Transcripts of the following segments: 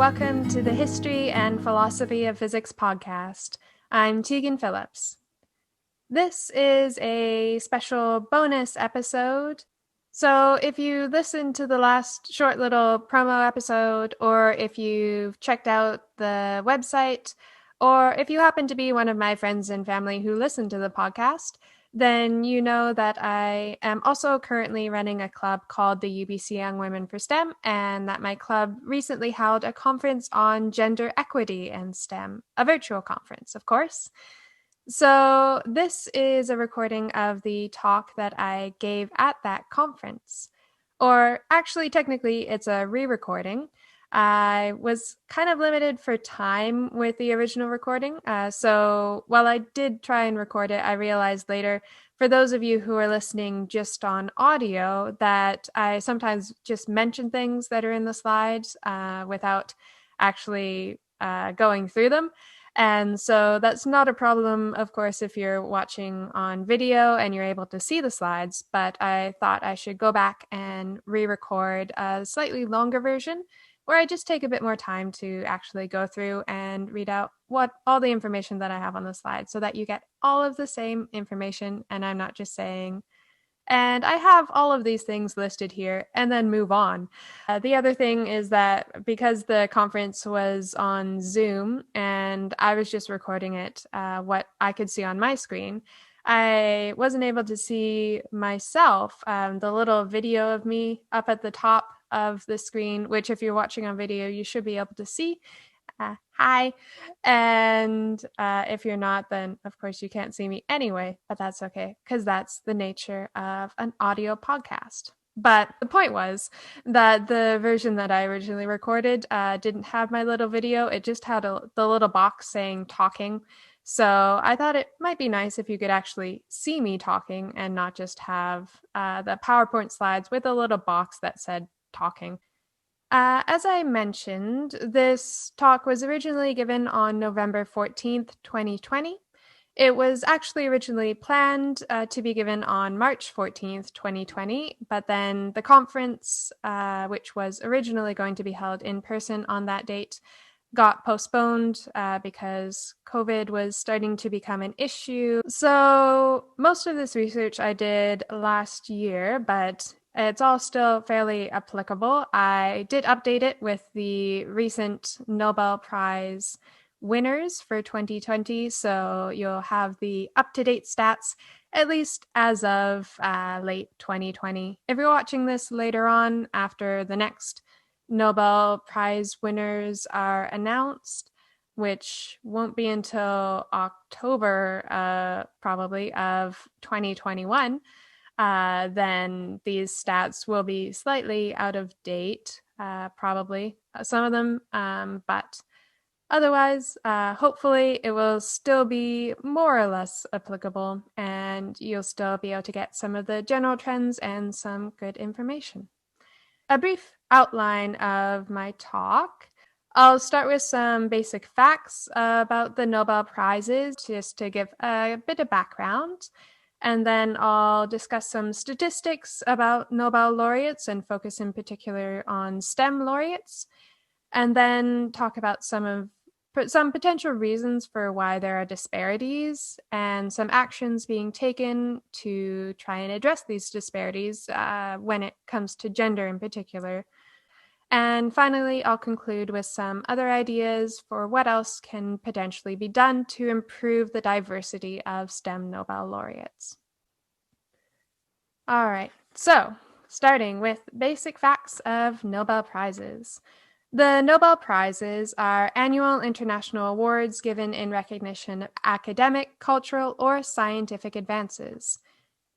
welcome to the History and Philosophy of Physics podcast. I'm Tegan Phillips. This is a special bonus episode. So if you listened to the last short little promo episode, or if you've checked out the website, or if you happen to be one of my friends and family who listen to the podcast, then you know that I am also currently running a club called the UBC Young Women for STEM, and that my club recently held a conference on gender equity and STEM, a virtual conference, of course. So this is a recording of the talk that I gave at that conference. Or actually, technically, it's a re-recording. I was kind of limited for time with the original recording. So while I did try and record it, I realized later, for those of you who are listening just on audio, that I sometimes just mention things that are in the slides without actually going through them. And so that's not a problem, of course, if you're watching on video and you're able to see the slides, but I thought I should go back and re-record a slightly longer version where I just take a bit more time to actually go through and read out all the information that I have on the slide so that you get all of the same information and I'm not just saying, and I have all of these things listed here, and then move on. The other thing is that because the conference was on Zoom and I was just recording it, what I could see on my screen, I wasn't able to see myself, the little video of me up at the top of the screen, which if you're watching on video, you should be able to see. Hi. And if you're not, then of course you can't see me anyway, but that's okay because that's the nature of an audio podcast. But the point was that the version that I originally recorded didn't have my little video. It just had the little box saying talking. So I thought it might be nice if you could actually see me talking and not just have the PowerPoint slides with a little box that said talking. As I mentioned, this talk was originally given on November 14th, 2020. It was actually originally planned to be given on March 14th, 2020, but then the conference, which was originally going to be held in person on that date, got postponed because COVID was starting to become an issue. So most of this research I did last year, but it's all still fairly applicable. I did update it with the recent Nobel Prize winners for 2020, so you'll have the up-to-date stats, at least as of late 2020. If you're watching this later on, after the next Nobel Prize winners are announced, which won't be until October, probably, of 2021, then these stats will be slightly out of date, probably, some of them, but otherwise, hopefully it will still be more or less applicable and you'll still be able to get some of the general trends and some good information. A brief outline of my talk. I'll start with some basic facts about the Nobel Prizes, just to give a bit of background. And then I'll discuss some statistics about Nobel laureates and focus in particular on STEM laureates. And then talk about some potential reasons for why there are disparities and some actions being taken to try and address these disparities when it comes to gender in particular. And finally, I'll conclude with some other ideas for what else can potentially be done to improve the diversity of STEM Nobel laureates. All right, so starting with basic facts of Nobel Prizes. The Nobel Prizes are annual international awards given in recognition of academic, cultural, or scientific advances.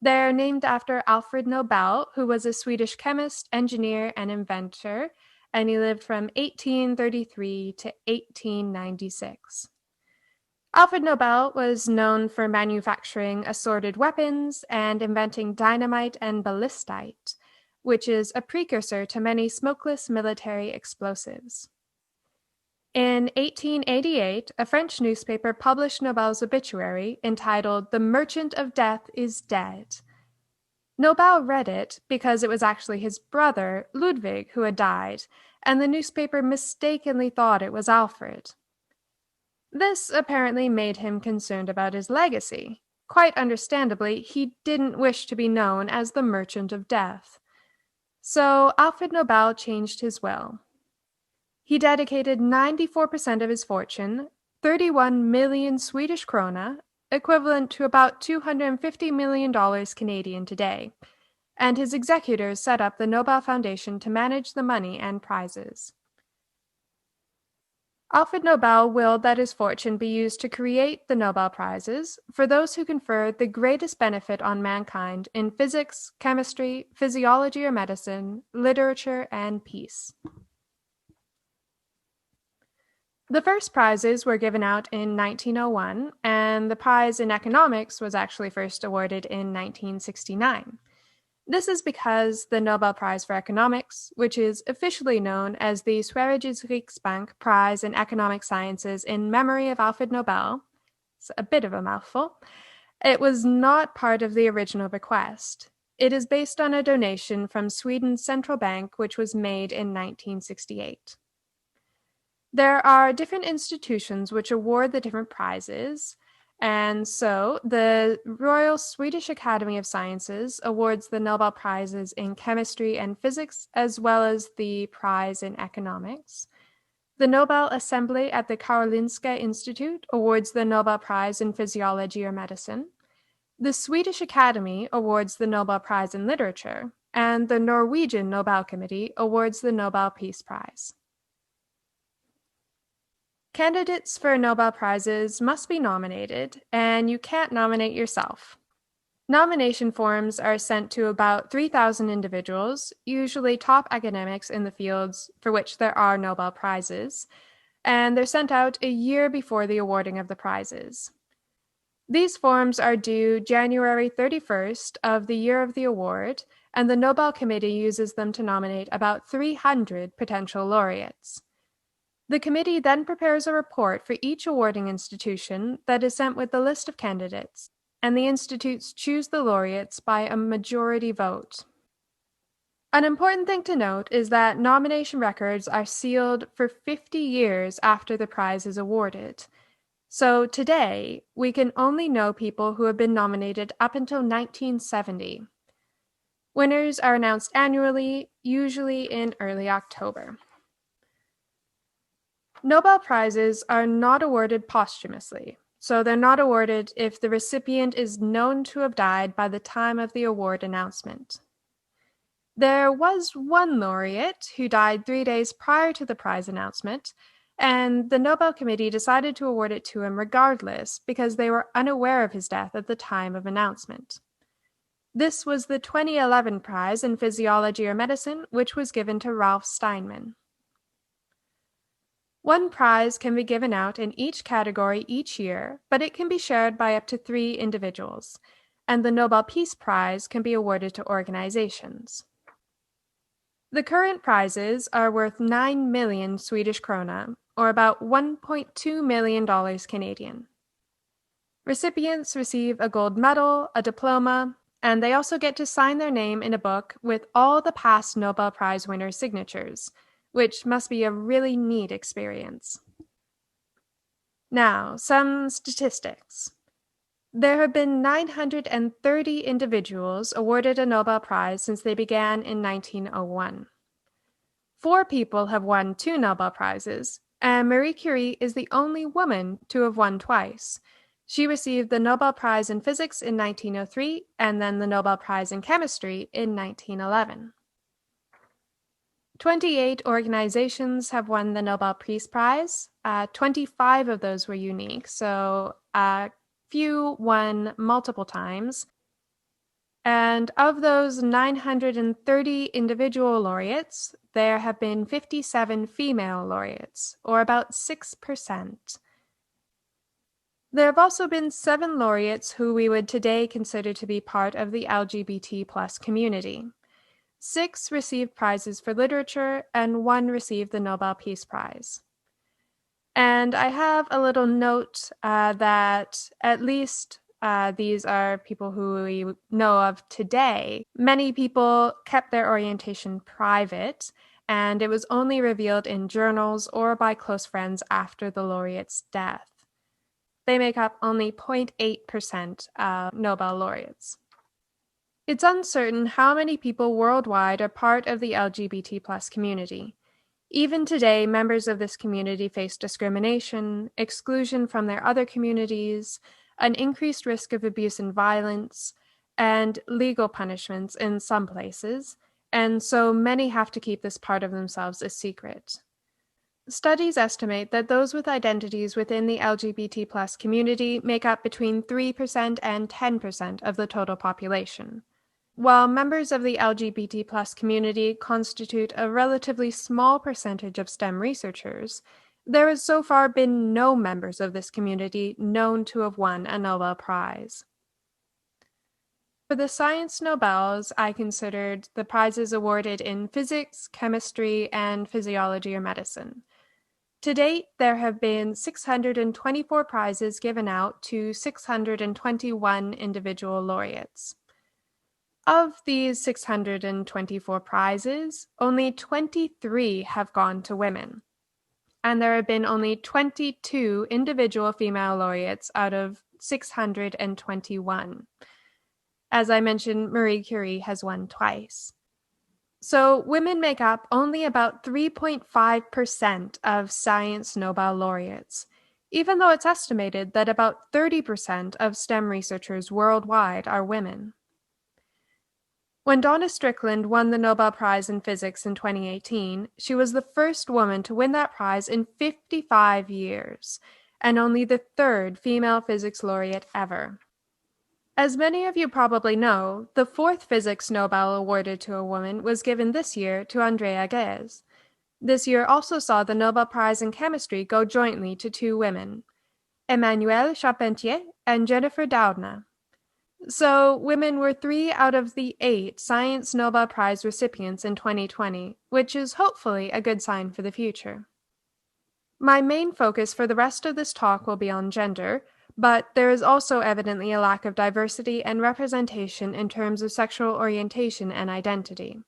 They're named after Alfred Nobel, who was a Swedish chemist, engineer, and inventor, and he lived from 1833 to 1896. Alfred Nobel was known for manufacturing assorted weapons and inventing dynamite and ballistite, which is a precursor to many smokeless military explosives. In 1888, a French newspaper published Nobel's obituary entitled "The Merchant of Death is Dead." Nobel read it because it was actually his brother, Ludwig, who had died, and the newspaper mistakenly thought it was Alfred. This apparently made him concerned about his legacy. Quite understandably, he didn't wish to be known as the Merchant of Death. So Alfred Nobel changed his will. He dedicated 94% of his fortune, 31 million Swedish krona, equivalent to about $250 million Canadian today, and his executors set up the Nobel Foundation to manage the money and prizes. Alfred Nobel willed that his fortune be used to create the Nobel Prizes for those who confer the greatest benefit on mankind in physics, chemistry, physiology or medicine, literature, and peace. The first prizes were given out in 1901, and the prize in economics was actually first awarded in 1969. This is because the Nobel Prize for Economics, which is officially known as the Sveriges Riksbank Prize in Economic Sciences in memory of Alfred Nobel, it's a bit of a mouthful, it was not part of the original request. It is based on a donation from Sweden's central bank, which was made in 1968. There are different institutions which award the different prizes, and so the Royal Swedish Academy of Sciences awards the Nobel Prizes in chemistry and physics, as well as the prize in economics. The Nobel Assembly at the Karolinska Institute awards the Nobel Prize in physiology or medicine. The Swedish Academy awards the Nobel Prize in literature, and the Norwegian Nobel Committee awards the Nobel Peace Prize. Candidates for Nobel Prizes must be nominated, and you can't nominate yourself. Nomination forms are sent to about 3,000 individuals, usually top academics in the fields for which there are Nobel Prizes, and they're sent out a year before the awarding of the prizes. These forms are due January 31st of the year of the award, and the Nobel Committee uses them to nominate about 300 potential laureates. The committee then prepares a report for each awarding institution that is sent with the list of candidates, and the institutes choose the laureates by a majority vote. An important thing to note is that nomination records are sealed for 50 years after the prize is awarded. So today, we can only know people who have been nominated up until 1970. Winners are announced annually, usually in early October. Nobel Prizes are not awarded posthumously, so they're not awarded if the recipient is known to have died by the time of the award announcement. There was one laureate who died 3 days prior to the prize announcement, and the Nobel Committee decided to award it to him regardless because they were unaware of his death at the time of announcement. This was the 2011 prize in physiology or medicine, which was given to Ralph Steinman. One prize can be given out in each category each year, but it can be shared by up to 3 individuals, and the Nobel Peace Prize can be awarded to organizations. The current prizes are worth 9 million Swedish krona, or about $1.2 million Canadian. Recipients receive a gold medal, a diploma, and they also get to sign their name in a book with all the past Nobel Prize winners' signatures, which must be a really neat experience. Now, some statistics. There have been 930 individuals awarded a Nobel Prize since they began in 1901. 4 people have won 2 Nobel Prizes, and Marie Curie is the only woman to have won twice. She received the Nobel Prize in Physics in 1903 and then the Nobel Prize in Chemistry in 1911. 28 organizations have won the Nobel Peace Prize. 25 of those were unique, so a few won multiple times. And of those 930 individual laureates, there have been 57 female laureates, or about 6%. There have also been 7 laureates who we would today consider to be part of the LGBT+ community. 6 received prizes for literature, and 1 received the Nobel Peace Prize. And I have a little note that at least these are people who we know of today. Many people kept their orientation private, and it was only revealed in journals or by close friends after the laureate's death. They make up only 0.8% of Nobel laureates. It's uncertain how many people worldwide are part of the LGBT+ community. Even today, members of this community face discrimination, exclusion from their other communities, an increased risk of abuse and violence, and legal punishments in some places, and so many have to keep this part of themselves a secret. Studies estimate that those with identities within the LGBT+ community make up between 3% and 10% of the total population. While members of the LGBT+ community constitute a relatively small percentage of STEM researchers, there has so far been no members of this community known to have won a Nobel Prize. For the Science Nobels, I considered the prizes awarded in physics, chemistry, and physiology or medicine. To date, there have been 624 prizes given out to 621 individual laureates. Of these 624 prizes, only 23 have gone to women, and there have been only 22 individual female laureates out of 621. As I mentioned, Marie Curie has won twice. So women make up only about 3.5% of science Nobel laureates, even though it's estimated that about 30% of STEM researchers worldwide are women. When Donna Strickland won the Nobel Prize in Physics in 2018, she was the first woman to win that prize in 55 years, and only the third female physics laureate ever. As many of you probably know, the fourth Physics Nobel awarded to a woman was given this year to Andrea Ghez. This year also saw the Nobel Prize in Chemistry go jointly to two women, Emmanuelle Charpentier and Jennifer Doudna. So, women were 3 out of the 8 Science Nobel Prize recipients in 2020, which is hopefully a good sign for the future. My main focus for the rest of this talk will be on gender, but there is also evidently a lack of diversity and representation in terms of sexual orientation and identity.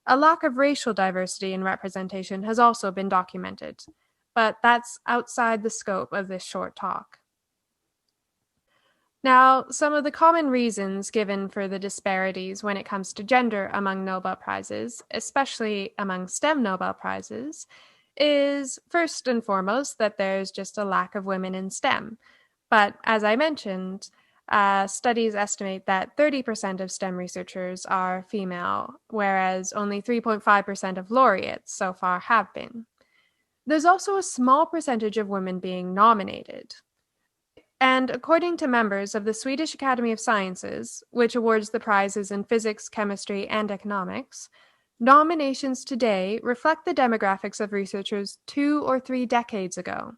A lack of racial diversity and representation has also been documented, but that's outside the scope of this short talk. Now, some of the common reasons given for the disparities when it comes to gender among Nobel Prizes, especially among STEM Nobel Prizes, is first and foremost that there's just a lack of women in STEM. But as I mentioned, studies estimate that 30% of STEM researchers are female, whereas only 3.5% of laureates so far have been. There's also a small percentage of women being nominated. And according to members of the Swedish Academy of Sciences, which awards the prizes in physics, chemistry, and economics, nominations today reflect the demographics of researchers 2 or 3 decades ago,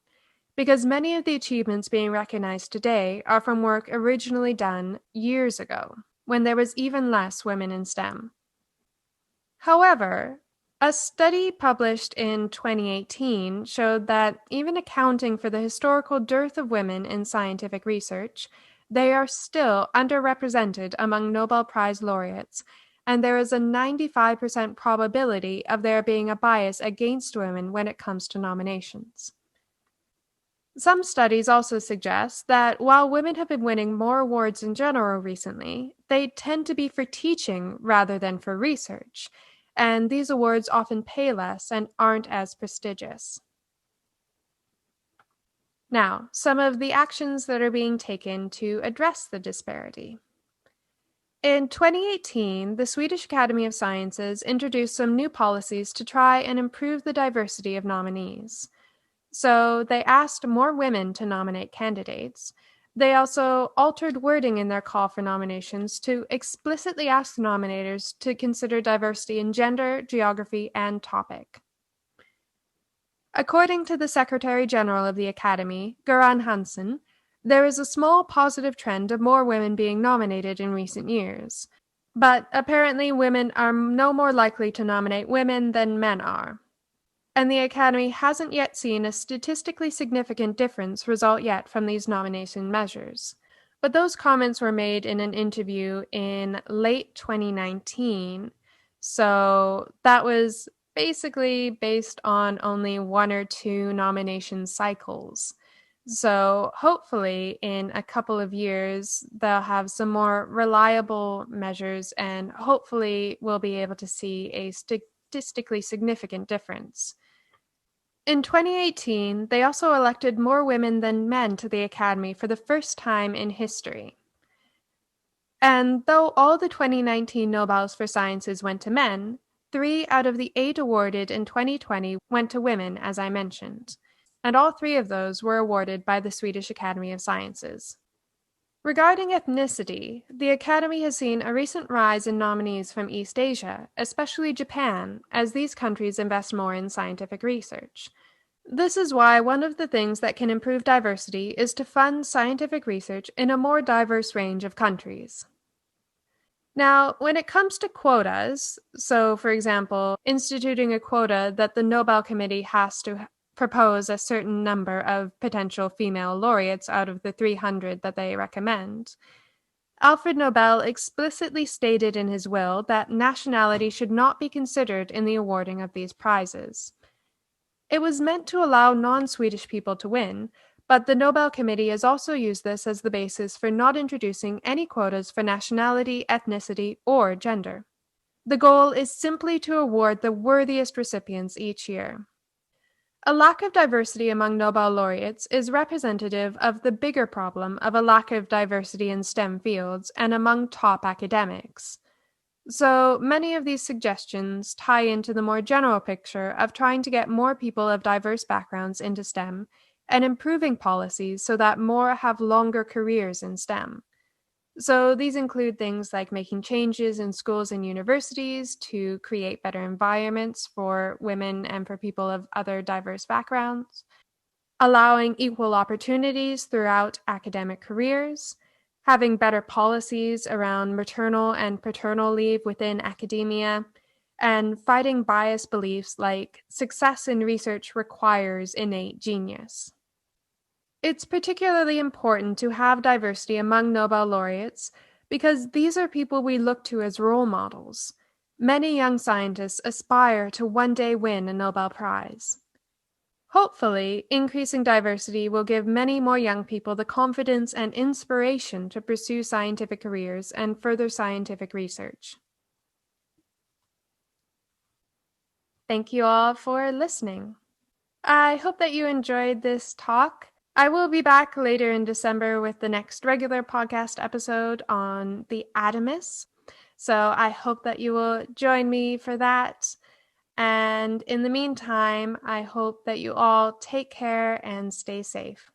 because many of the achievements being recognized today are from work originally done years ago, when there was even less women in STEM. However, a study published in 2018 showed that even accounting for the historical dearth of women in scientific research, they are still underrepresented among Nobel Prize laureates, and there is a 95% probability of there being a bias against women when it comes to nominations. Some studies also suggest that while women have been winning more awards in general recently, they tend to be for teaching rather than for research, and these awards often pay less and aren't as prestigious. Now, some of the actions that are being taken to address the disparity. In 2018, the Swedish Academy of Sciences introduced some new policies to try and improve the diversity of nominees. So they asked more women to nominate candidates. They also altered wording in their call for nominations to explicitly ask nominators to consider diversity in gender, geography, and topic. According to the Secretary General of the Academy, Göran Hansson, there is a small positive trend of more women being nominated in recent years. But apparently women are no more likely to nominate women than men are. And the Academy hasn't yet seen a statistically significant difference result yet from these nomination measures. But those comments were made in an interview in late 2019, so that was basically based on only 1 or 2 nomination cycles. So hopefully in a couple of years, they'll have some more reliable measures and hopefully we'll be able to see a statistically significant difference. In 2018, they also elected more women than men to the Academy for the first time in history. And though all the 2019 Nobels for Sciences went to men, 3 out of the 8 awarded in 2020 went to women, as I mentioned. And all 3 of those were awarded by the Swedish Academy of Sciences. Regarding ethnicity, the Academy has seen a recent rise in nominees from East Asia, especially Japan, as these countries invest more in scientific research. This is why one of the things that can improve diversity is to fund scientific research in a more diverse range of countries. Now, when it comes to quotas, so for example, instituting a quota that the Nobel Committee has to propose a certain number of potential female laureates out of the 300 that they recommend, Alfred Nobel explicitly stated in his will that nationality should not be considered in the awarding of these prizes. It was meant to allow non-Swedish people to win, but the Nobel Committee has also used this as the basis for not introducing any quotas for nationality, ethnicity, or gender. The goal is simply to award the worthiest recipients each year. A lack of diversity among Nobel laureates is representative of the bigger problem of a lack of diversity in STEM fields and among top academics. So many of these suggestions tie into the more general picture of trying to get more people of diverse backgrounds into STEM and improving policies so that more have longer careers in STEM. So these include things like making changes in schools and universities to create better environments for women and for people of other diverse backgrounds, allowing equal opportunities throughout academic careers, having better policies around maternal and paternal leave within academia, and fighting biased beliefs like success in research requires innate genius. It's particularly important to have diversity among Nobel laureates because these are people we look to as role models. Many young scientists aspire to one day win a Nobel Prize. Hopefully, increasing diversity will give many more young people the confidence and inspiration to pursue scientific careers and further scientific research. Thank you all for listening. I hope that you enjoyed this talk. I will be back later in December with the next regular podcast episode on the atomists. So I hope that you will join me for that. And in the meantime, I hope that you all take care and stay safe.